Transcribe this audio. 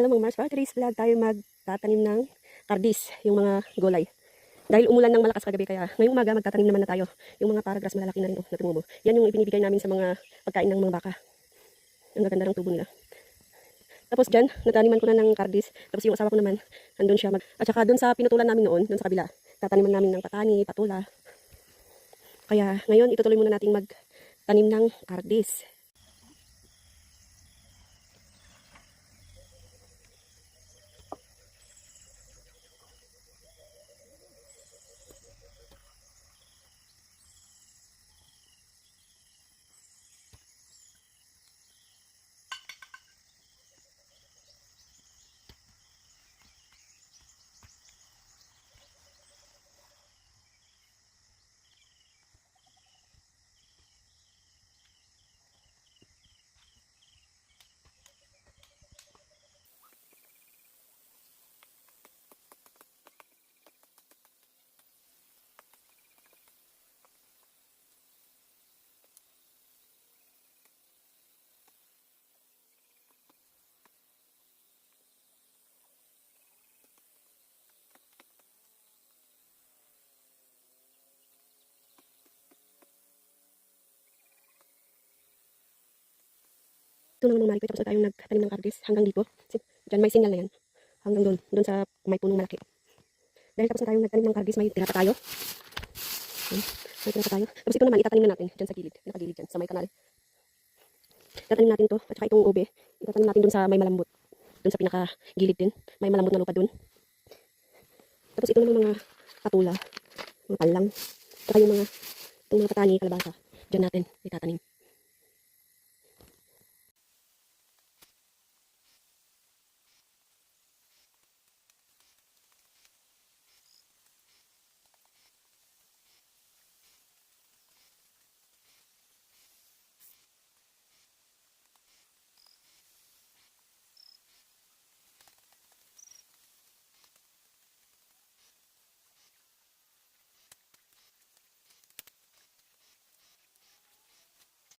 Alam mo Mars, para today's vlog tayo magtatanim ng kardis, yung mga gulay. Dahil umulan ng malakas kagabi, kaya ngayong umaga magtatanim naman na tayo. Yung mga paragrass malalaki na rin na tumubo. Yan yung ibinibigay namin sa mga pagkain ng mga baka. Ang gaganda ng tubo nila. Tapos dyan, nataniman ko na ng kardis. Tapos yung asawa ko naman, andun siya. At saka dun sa pinutulan namin noon, dun sa kabila, tataniman namin ng patani, patula. Kaya ngayon, itutuloy muna nating magtanim ng kardis. Ito naman mga marikoy, tapos na tayong nagtanim ng kardis hanggang dito. Diyan may signal na yan. Hanggang doon sa may punong malaki. Dahil tapos na tayong nagtanim ng kardis, may tira pa tayo. May tira pa tayo. Tapos ito naman, itatanim na natin dyan sa gilid. Nakagilid dyan, sa may kanal. Itatanim natin to, at saka itong ube. Itatanim natin doon sa may malambot. Doon sa pinaka-gilid din. May malambot na lupa doon. Tapos ito naman mga patula. Mga palang. Saka yung mga patani, kalabasa. Dyan natin itatanim.